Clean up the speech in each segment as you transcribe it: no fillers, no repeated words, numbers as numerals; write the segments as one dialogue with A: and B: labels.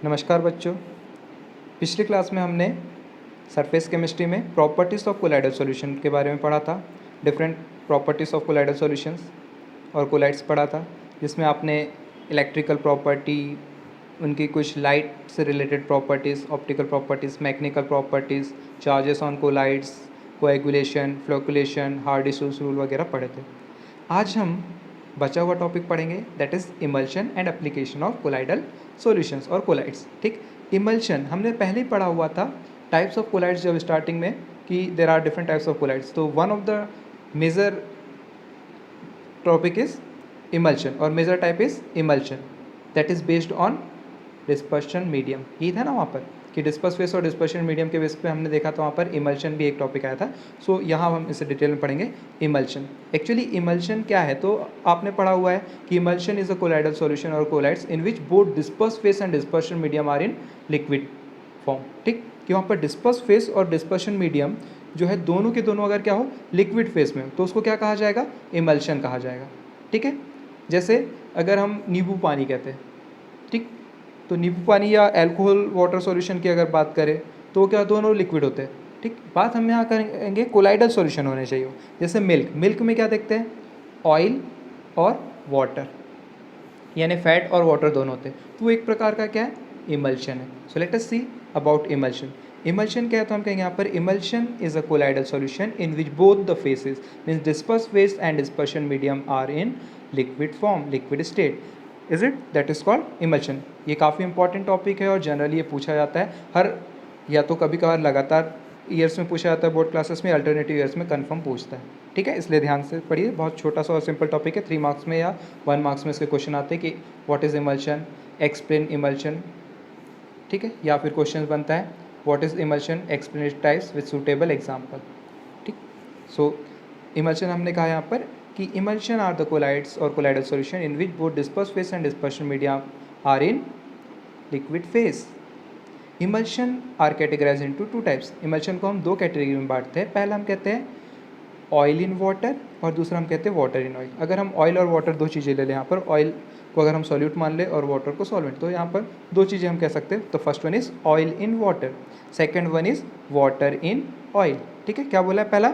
A: नमस्कार बच्चों। पिछली क्लास में हमने सरफेस केमिस्ट्री में प्रॉपर्टीज़ ऑफ कोलाइडल सॉल्यूशन के बारे में पढ़ा था। Different properties of colloidal solutions और कोलाइड्स पढ़ा था, जिसमें आपने इलेक्ट्रिकल प्रॉपर्टी, उनकी कुछ लाइट से related properties, optical properties, mechanical properties, charges on colloids, coagulation, flocculation, Hardy Schulze rule वगैरह पढ़े थे। आज हम बचा हुआ टॉपिक पढ़ेंगे, that is emulsion and application of colloidal solutions और कोलाइड्स। ठीक, इमल्शन हमने पहले ही पढ़ा हुआ था, टाइप्स ऑफ कोलाइड्स जब स्टार्टिंग में कि there are different types of colloids. तो one of the major topic is emulsion और major type is emulsion that is based on dispersion medium. ये था ना वहाँ पर कि डिस्पर्स फेस और डिस्पर्शन मीडियम के बेस पे हमने देखा था, वहाँ पर इमल्शन भी एक टॉपिक आया था। सो यहाँ हम इसे डिटेल में पढ़ेंगे। इमल्शन, एक्चुअली इमल्शन क्या है, तो आपने पढ़ा हुआ है कि emulsion is a colloidal solution और colloids in which both disperse phase and dispersion medium are in liquid form. ठीक, कि वहाँ पर डिस्पर्स फेस और डिस्पर्शन मीडियम जो है दोनों के दोनों अगर क्या हो लिक्विड फेस में, तो उसको क्या कहा जाएगा, इमल्शन कहा जाएगा। ठीक है, जैसे अगर हम नींबू पानी कहते हैं, ठीक, तो नींबू पानी या अल्कोहल वाटर सॉल्यूशन की अगर बात करें तो क्या दोनों लिक्विड होते हैं। ठीक, बात हम यहाँ करेंगे कोलाइडल सॉल्यूशन होने चाहिए। जैसे मिल्क में क्या देखते हैं, ऑयल और वाटर, यानी फैट और वाटर दोनों होते हैं, तो वो एक प्रकार का क्या है, इमल्शन है। So let us see about emulsion. Emulsion क्या है, तो हम कहेंगे यहाँ पर emulsion is a colloidal solution in which both the phases means disperse phase and dispersion medium are in liquid form, liquid state, is it, that is called emulsion. ये काफ़ी important topic है और जनरली ये पूछा जाता है हर, या तो कभी कभार लगातार ईयर्स में पूछा जाता है बोर्ड क्लासेस में, अल्टरनेटिव ईयर्स में कंफर्म पूछता है। ठीक है, इसलिए ध्यान से पढ़िए, बहुत छोटा सा और सिंपल टॉपिक है। 3 मार्क्स में या 1 मार्क्स में इसके क्वेश्चन आते हैं कि what is emulsion, explain emulsion. ठीक है, या फिर क्वेश्चन बनता है what is emulsion, explain it types with suitable example. ठीक, सो इमल्शन हमने कहा यहाँ पर कि इमल्शन आर द कोलाइड्स और colloidal solution in which both disperse phase and dispersion medium are in liquid phase. Emulsion are categorise into 2 types. Emulsion को हम 2 category में बांटते हैं। पहला हम कहते हैं ऑयल इन वाटर और दूसरा हम कहते हैं वाटर इन ऑयल। अगर हम ऑयल और वाटर 2 चीज़ें ले लें, यहाँ पर ऑयल को अगर हम सॉल्यूट मान लें और वाटर को सॉल्वेंट, तो यहाँ पर 2 चीज़ें हम कह सकते हैं। तो first one is oil in water, second one is water in oil. ठीक है, क्या बोला है, पहला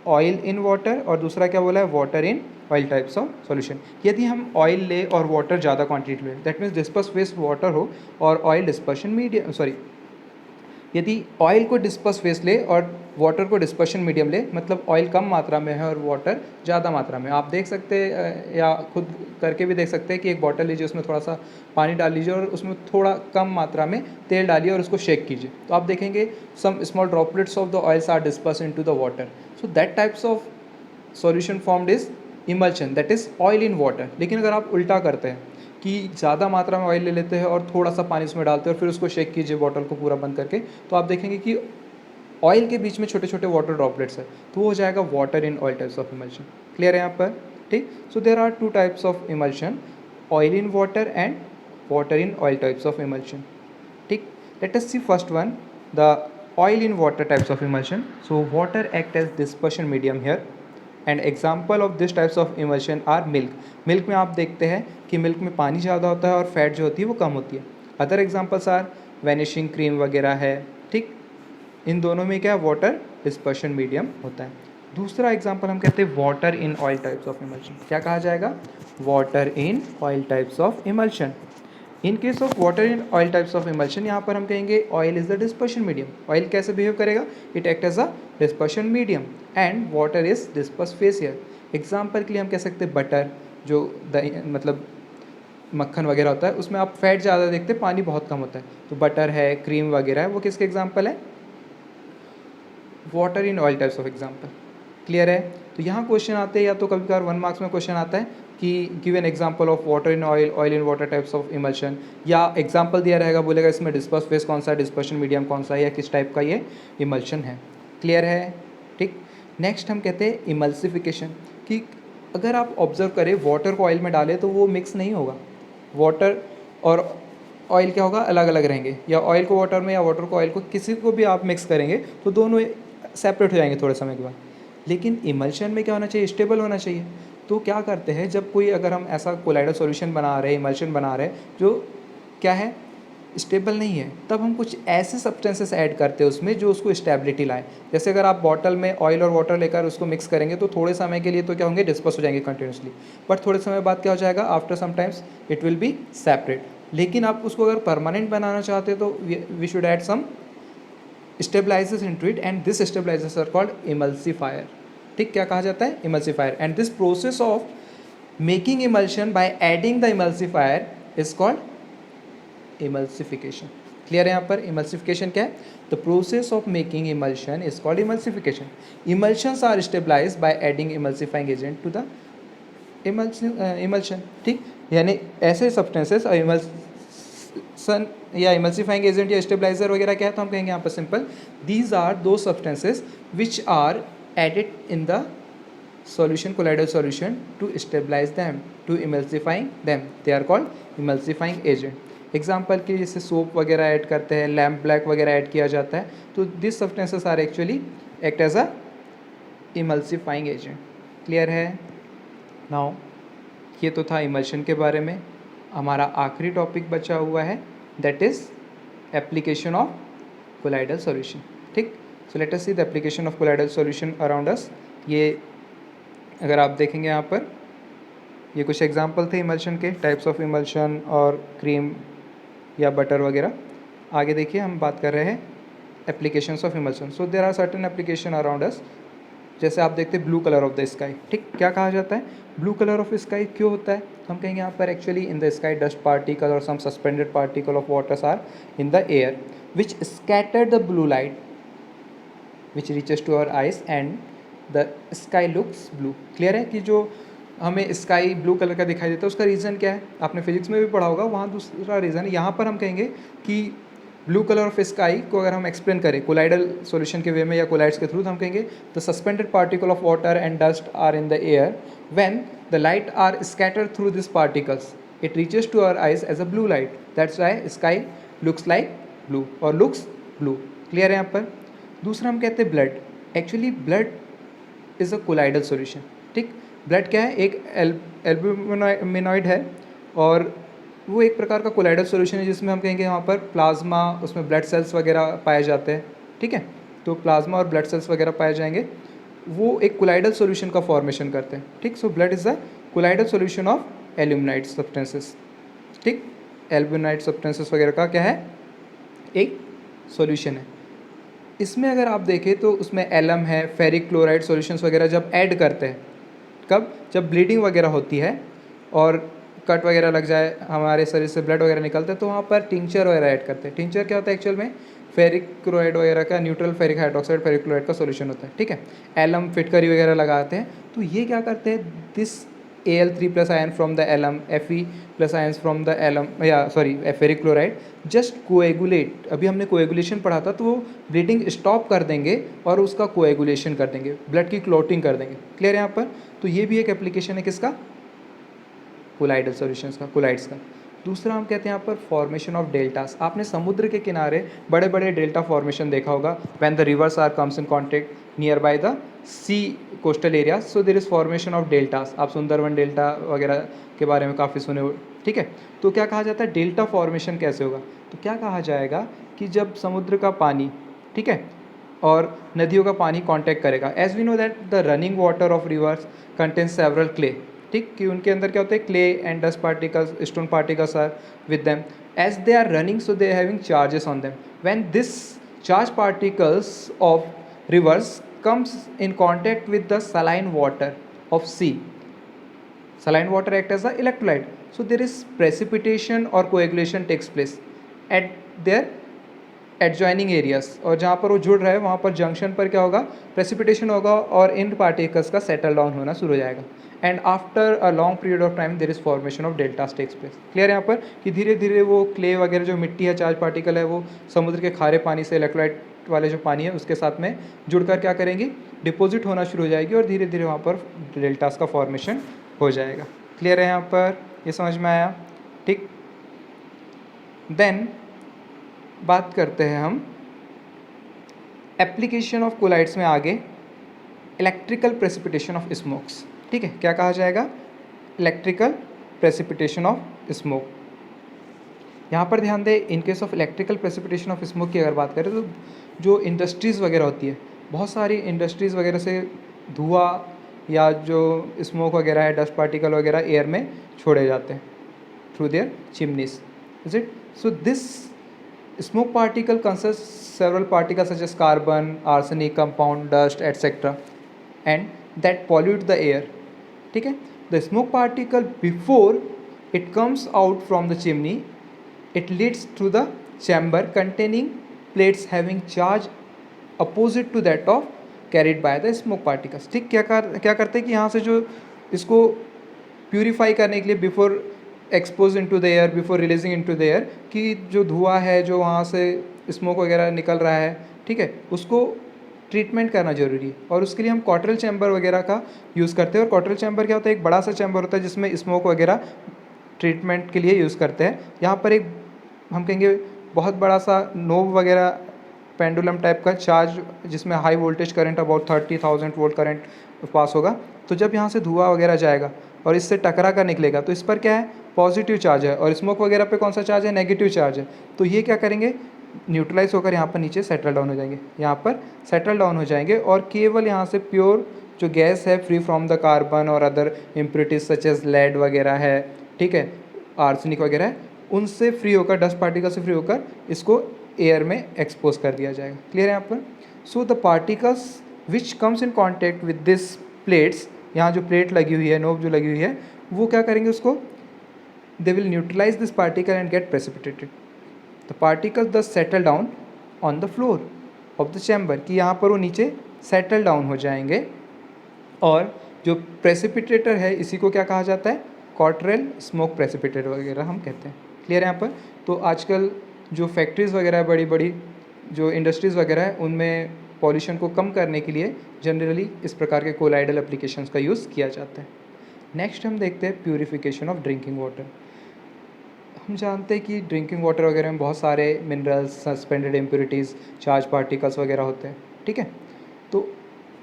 A: ऑयल इन वाटर और दूसरा क्या बोला है, water in oil types of solution. यदि हम ऑयल ले और वाटर ज़्यादा क्वांटिटी में, that means disperse face water हो और ऑयल डिस्पर्शन मीडियम, सॉरी, यदि ऑयल को डिस्पर्स फेस ले और वाटर को डिस्पर्शन मीडियम ले, मतलब ऑयल कम मात्रा में है और वाटर ज़्यादा मात्रा में, आप देख सकते हैं या खुद करके भी देख सकते हैं कि एक बॉटल लीजिए, उसमें थोड़ा सा पानी डाल लीजिए और उसमें थोड़ा कम मात्रा में तेल डालिए और उसको शेक कीजिए, तो आप देखेंगे some small droplets of the oils are disperse into the water. So that types of solution formed is emulsion, that is oil in water. लेकिन अगर आप उल्टा करते हैं कि ज़्यादा मात्रा में ऑयल ले लेते हैं और थोड़ा सा पानी उसमें डालते हैं और फिर उसको शेक कीजिए बॉटल को पूरा बंद करके, तो आप देखेंगे कि ऑयल के बीच में छोटे छोटे वाटर ड्रॉपलेट्स है, तो वो हो जाएगा water in oil types of emulsion. Clear है यहाँ पर? ठीक, so there are 2 types of emulsion, oil in water and water in oil types of emulsion. ठीक, let us see first one, the oil in water types of emulsion. So water act as dispersion medium here and example of this types of emulsion are milk. Milk में आप देखते हैं कि milk में पानी ज़्यादा होता है और फैट जो होती है वो कम होती है। Other examples are vanishing cream वगैरह है। ठीक, इन दोनों में क्या वाटर डिस्पर्शन मीडियम होता है। दूसरा एग्जाम्पल हम कहते हैं water in oil types of emulsion. क्या कहा जाएगा, water in oil types of emulsion. In case of water in oil types of emulsion, यहाँ पर हम कहेंगे oil is the dispersion medium. Oil कैसे बिहेव करेगा, it act as a dispersion medium and water is disperse phase here. Example के लिए हम कह सकते हैं बटर, जो मतलब मक्खन वगैरह होता है, उसमें आप फैट ज़्यादा देखते हैं, पानी बहुत कम होता है, तो बटर है, क्रीम वगैरह है, वो किसके एग्जाम्पल है, water in oil types of example. Clear है? तो यहाँ क्वेश्चन आते हैं, या तो कभी कभार 1 मार्क्स में क्वेश्चन आता है कि give an example of water in oil, oil in water types of emulsion, या एग्जांपल दिया रहेगा, बोलेगा इसमें डिस्पर्स फेस कौन सा है, डिस्पर्शन मीडियम कौन सा है, या किस टाइप का ये इमल्शन है। क्लियर है? ठीक, नेक्स्ट हम कहते हैं इमल्सिफिकेशन, कि अगर आप ऑब्जर्व करें वाटर को ऑयल में डालें तो वो मिक्स नहीं होगा, वाटर और ऑयल क्या होगा, अलग अलग रहेंगे, या ऑयल को वाटर में या वाटर को ऑयल को, किसी को भी आप मिक्स करेंगे तो दोनों सेपरेट हो जाएंगे थोड़े समय के बाद। लेकिन इमल्शन में क्या होना चाहिए, स्टेबल होना चाहिए। तो क्या करते हैं, जब कोई, अगर हम ऐसा कोलाइडल सॉल्यूशन बना रहे हैं, इमल्शन बना रहे हैं जो क्या है, स्टेबल नहीं है, तब हम कुछ ऐसे सब्सटेंसेस ऐड करते हैं उसमें जो उसको स्टेबिलिटी लाए। जैसे अगर आप बॉटल में ऑयल और वाटर लेकर उसको मिक्स करेंगे तो थोड़े समय के लिए तो क्या होंगे, डिस्पर्स हो जाएंगे कंटिन्यूसली, बट थोड़े समय बाद क्या हो जाएगा, after some times it will be separate. लेकिन आप उसको अगर परमानेंट बनाना चाहते हैं तो we should add some stabilisers into it, and this stabilisers are called emulsifier. ठीक, क्या कहा जाता है, emulsifier. And this process of making emulsion by adding the emulsifier is called emulsification. Clear है यहाँ पर, इमल्सिफिकेशन क्या है, the process of making emulsion is called emulsification. Emulsions are stabilised bye adding emulsifying agent to the emulsion. ठीक, यानी ऐसे substances और emulsion या इमल्सिफाइंग एजेंट या स्टेबलाइजर वगैरह क्या है, तो हम कहेंगे यहाँ पर सिंपल, दीज आर दो substances which are added in the solution, colloidal solution, to stabilize them, to emulsifying them, they are called emulsifying agent। Example के जैसे सोप वगैरह ऐड करते हैं, लैम्प ब्लैक वगैरह ऐड किया जाता है, तो this substances are actually act as a emulsifying agent. Clear है। नाउ ये तो था इमल्शन के बारे में। हमारा आखिरी टॉपिक बचा हुआ है, that is application of colloidal solution. ठीक, so let us see the application of colloidal solution around us. ये अगर आप देखेंगे यहाँ पर, ये कुछ एग्जांपल थे इमल्शन के, टाइप्स ऑफ इमल्शन और क्रीम या बटर वगैरह। आगे देखिए, हम बात कर रहे हैं applications of emulsion. So there are certain application around us. जैसे आप देखते हैं blue colour of the sky. ठीक, क्या कहा जाता है, ब्लू कलर ऑफ स्काई क्यों होता है, हम कहेंगे यहाँ पर actually in the sky dust particle और some suspended particle of waters are in the air which scatter the blue light which reaches to our eyes and the sky looks blue. Clear है कि जो हमें sky blue colour का दिखाई देता है उसका रीज़न क्या है, आपने फिजिक्स में भी पढ़ा होगा, वहाँ दूसरा रीज़न है। यहाँ पर हम कहेंगे कि ब्लू कलर ऑफ स्काई को अगर हम एक्सप्लेन करें कोलाइडल सॉल्यूशन के वे में या कोलाइड्स के थ्रू, तो हम कहेंगे the suspended particle of water and dust are in the air when the light are scattered through this particles it reaches to our eyes as a blue light, that's why sky looks like blue और looks blue. Clear है यहाँ पर। दूसरा हम कहते हैं blood. Actually blood is a colloidal solution. ठीक, blood क्या है, एक एल्ब्यूमिनॉइड है और वो एक प्रकार का कोलाइडल सॉल्यूशन है जिसमें हम कहेंगे यहाँ पर प्लाज्मा, उसमें ब्लड सेल्स वगैरह पाए जाते हैं। ठीक है, तो प्लाज्मा और ब्लड सेल्स वगैरह पाए जाएंगे, वो एक कोलाइडल सॉल्यूशन का फॉर्मेशन करते हैं। ठीक, so blood is a colloidal solution of albuminoid substances. ठीक, एल्ब्यूमिनाइड सब्सटेंसेस वगैरह का क्या है, एक सॉल्यूशन है। इसमें अगर आप देखें तो उसमें एलम है, फेरिक क्लोराइड सॉल्यूशंस वगैरह जब ऐड करते हैं, कब, जब ब्लीडिंग वगैरह होती है और कट वगैरह लग जाए, हमारे शरीर से ब्लड वगैरह निकलता है, तो वहाँ पर टिंचर वगैरह ऐड करते हैं। टिंचर क्या होता है एक्चुअल में, फेरिक क्लोराइड वगैरह का neutral ferric hydroxide ferric chloride का सॉल्यूशन होता है। ठीक है, एलम फिटकरी वगैरह लगाते हैं, तो ये क्या करते हैं, this Al3+ ion from the alum, Fe+ ions from the alum, या sorry ferric chloride just coagulate. अभी हमने कोएगुलेशन पढ़ा था, तो वो ब्लीडिंग स्टॉप कर देंगे और उसका कोएगुलेशन कर देंगे, ब्लड की क्लॉटिंग कर देंगे। क्लियर है यहाँ पर। तो ये भी एक एप्लीकेशन है किसका, कोलाइडल सॉल्यूशंस का, कोलाइड्स का। दूसरा हम कहते हैं यहाँ पर फॉर्मेशन ऑफ डेल्टास। आपने समुद्र के किनारे बड़े बड़े डेल्टा फॉर्मेशन देखा होगा, when the rivers are comes in contact near by the sea coastal area, so there is formation of deltas. आप सुंदरवन डेल्टा वगैरह के बारे में काफ़ी सुने हो। ठीक है, तो क्या कहा जाता है, डेल्टा फॉर्मेशन कैसे होगा, तो क्या कहा जाएगा कि जब समुद्र का पानी, ठीक है, और नदियों का पानी कांटेक्ट करेगा, as we know that the running water of rivers contains several clay. ठीक, कि उनके अंदर क्या होते हैं, clay and dust particles, stone particles are with them, as they are running so they are having charges on them. When this charge particles of rivers comes in contact with the saline water of sea. Saline water acts as the electrolyte. So there is precipitation or coagulation takes place at their adjoining areas, और जहाँ पर वो जुड़ रहा है वहाँ पर junction पर क्या होगा, प्रेसिपिटेशन होगा और इन पार्टिकल्स का सेटल डाउन होना शुरू हो जाएगा, and after a long period of time there is formation of deltas takes place. Clear है यहाँ पर कि धीरे धीरे वो क्ले वगैरह जो मिट्टी है, चार्ज पार्टिकल है, वो समुद्र के खारे पानी से इलेक्ट्रोलाइट वाले जो पानी है उसके साथ में जुड़कर क्या करेंगी, डिपॉजिट होना शुरू हो जाएगी और धीरे धीरे वहाँ पर डेल्टास का फॉर्मेशन हो जाएगा। क्लियर है यहाँ पर, ये समझ में आया। ठीक, देन बात करते हैं हम एप्लीकेशन ऑफ कोलाइड्स में आगे, इलेक्ट्रिकल प्रेसिपिटेशन ऑफ स्मोक्स। ठीक है, क्या कहा जाएगा, इलेक्ट्रिकल प्रेसिपिटेशन ऑफ स्मोक। यहाँ पर ध्यान दें, इन case of electrical precipitation of smoke की अगर बात करें तो जो इंडस्ट्रीज़ वगैरह होती है, बहुत सारी इंडस्ट्रीज़ वगैरह से धुआं या जो स्मोक वगैरह है, डस्ट पार्टिकल वगैरह एयर में छोड़े जाते हैं through their chimneys, is it? So this smoke particle consists several particles such as carbon, arsenic, compound, dust, etc. and that pollute the air. ठीक है? The smoke particle before it comes out from the chimney, it leads to the chamber containing plates having charge opposite to that of carried by the smoke particles. ठीक, क्या करते हैं कि यहाँ से जो इसको प्यूरीफाई करने के लिए before expose into the air, before releasing into the air, कि जो धुआं है जो वहाँ से स्मोक वगैरह निकल रहा है, ठीक है, उसको ट्रीटमेंट करना ज़रूरी है। और उसके लिए हम कॉटरल चैम्बर वगैरह का यूज़ करते हैं। और कॉटरल चैम्बर क्या होता है? एक बड़ा सा चैम्बर होता है जिसमें स्मोक वगैरह ट्रीटमेंट के लिए यूज़ करते हैं। यहाँ पर एक हम कहेंगे बहुत बड़ा सा नोब वगैरह पेंडुलम टाइप का चार्ज, जिसमें high voltage current about 30,000 volt current pass होगा। तो जब यहाँ से धुआं वगैरह जाएगा और इससे टकरा कर निकलेगा तो इस पर क्या है? पॉजिटिव चार्ज है। और स्मोक वगैरह पे कौन सा चार्ज है? नेगेटिव चार्ज है। तो ये क्या करेंगे? न्यूट्रलाइज होकर यहाँ पर नीचे सेटल डाउन हो जाएंगे, यहाँ पर सेटल डाउन हो जाएंगे और केवल यहाँ से प्योर जो गैस है फ्री फ्रॉम द कार्बन और other impurities such as lead वगैरह है, ठीक है, आर्सेनिक वगैरह है, उनसे फ्री होकर, डस्ट पार्टिकल से फ्री होकर इसको एयर में एक्सपोज कर दिया जाएगा। क्लियर है यहाँ पर? So the particles which comes in contact with this plates, यहाँ जो प्लेट लगी हुई है, नोब जो लगी हुई है, वो क्या करेंगे? उसको they will neutralize this particle and get precipitated. The particles thus settle down on the floor of the chamber, कि यहाँ पर वो नीचे सेटल डाउन हो जाएंगे। और जो प्रेसिपिटेटर है इसी को क्या कहा जाता है? कॉटरेल स्मोक प्रेसिपिटेटर वगैरह हम कहते हैं। क्लियर है यहाँ पर? तो आजकल जो फैक्ट्रीज़ वगैरह, बड़ी बड़ी जो इंडस्ट्रीज़ वगैरह है, उनमें पॉल्यूशन को कम करने के लिए जनरली इस प्रकार के कोलाइडल एप्लीकेशंस का यूज़ किया जाता है। नेक्स्ट हम देखते हैं प्यूरिफिकेशन ऑफ ड्रिंकिंग वाटर। हम जानते हैं कि ड्रिंकिंग वाटर वगैरह में बहुत सारे minerals, suspended impurities, charge particles वगैरह होते हैं, ठीक है। तो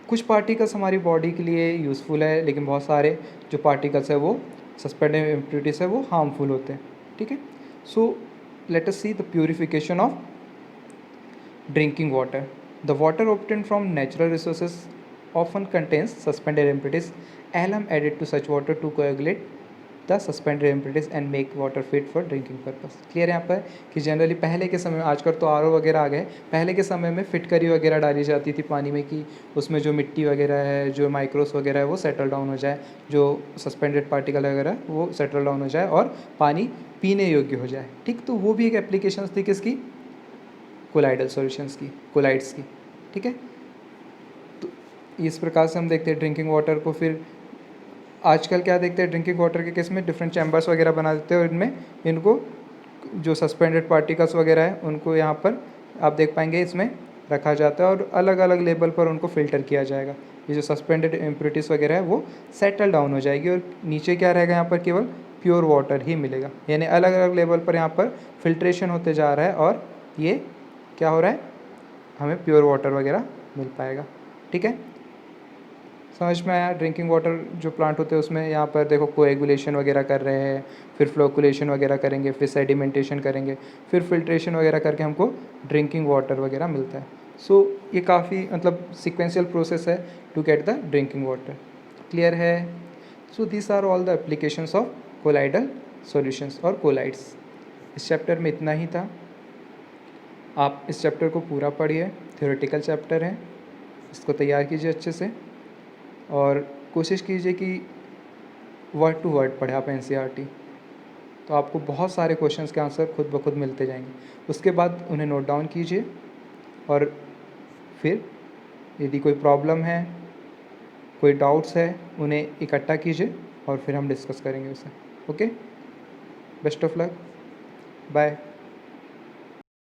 A: कुछ पार्टिकल्स हमारी बॉडी के लिए यूज़फुल है, लेकिन बहुत सारे जो पार्टिकल्स है वो सस्पेंडेड इम्प्योरिटीज़ है वो हार्मफुल होते हैं, ठीक है। So let us see the purification of drinking water. The water obtained from natural resources often contains suspended impurities. Alum added to such water to coagulate the suspended impurities and make water fit for drinking purpose. Clear है यहाँ पर कि generally पहले के समय में, आजकल तो आरओ वगैरह आ गए, पहले के समय में फिटकरी वगैरह डाली जाती थी पानी में कि उसमें जो मिट्टी वगैरह है, जो माइक्रोस वगैरह है वो सेटल डाउन हो जाए, जो सस्पेंडेड पार्टिकल वगैरह वो सेटल डाउन हो जाए और पानी पीने योग्य हो जाए, ठीक। तो वो भी एक एप्लीकेशन थी किसकी? कोलाइडल सॉल्यूशंस की, कोलाइड्स की, ठीक है। तो इस प्रकार से हम देखते हैं ड्रिंकिंग वाटर को। फिर आजकल क्या देखते हैं, ड्रिंकिंग वाटर के केस में डिफरेंट चैम्बर्स वगैरह बना देते हैं और इनमें इनको जो सस्पेंडेड पार्टिकल्स वगैरह है उनको यहाँ पर आप देख पाएंगे इसमें रखा जाता है और अलग अलग लेवल पर उनको फ़िल्टर किया जाएगा। ये जो सस्पेंडेड इम्प्योरिटीज़ वगैरह है वो सेटल डाउन हो जाएगी और नीचे क्या रहेगा? यहाँ पर केवल प्योर वाटर ही मिलेगा। यानी अलग अलग लेवल पर यहाँ पर फिल्ट्रेशन होते जा रहा है और ये क्या हो रहा है? हमें प्योर वाटर वगैरह मिल पाएगा, ठीक है। समझ में आया? ड्रिंकिंग वाटर जो प्लांट होते हैं उसमें यहाँ पर देखो कोएगुलेशन वगैरह कर रहे हैं, फिर फ्लोकुलेशन वगैरह करेंगे, फिर सेडिमेंटेशन करेंगे, फिर फिल्ट्रेशन वगैरह करके हमको ड्रिंकिंग वाटर वगैरह मिलता है। सो ये काफ़ी मतलब सिक्वेंशियल प्रोसेस है to get the drinking water. Clear है? So this are all the applications of colloidal solutions और कोलाइड्स। इस चैप्टर में इतना ही था। आप इस चैप्टर को पूरा पढ़िए, थ्योरेटिकल चैप्टर है, इसको तैयार कीजिए अच्छे से और कोशिश कीजिए कि वर्ड टू वर्ड पढ़े आप एनसीईआरटी, तो आपको बहुत सारे क्वेश्चंस के आंसर खुद ब खुद मिलते जाएंगे। उसके बाद उन्हें नोट डाउन कीजिए और फिर यदि कोई प्रॉब्लम है, कोई डाउट्स है, उन्हें इकट्ठा कीजिए और फिर हम डिस्कस करेंगे उसे। Okay, best of luck, bye.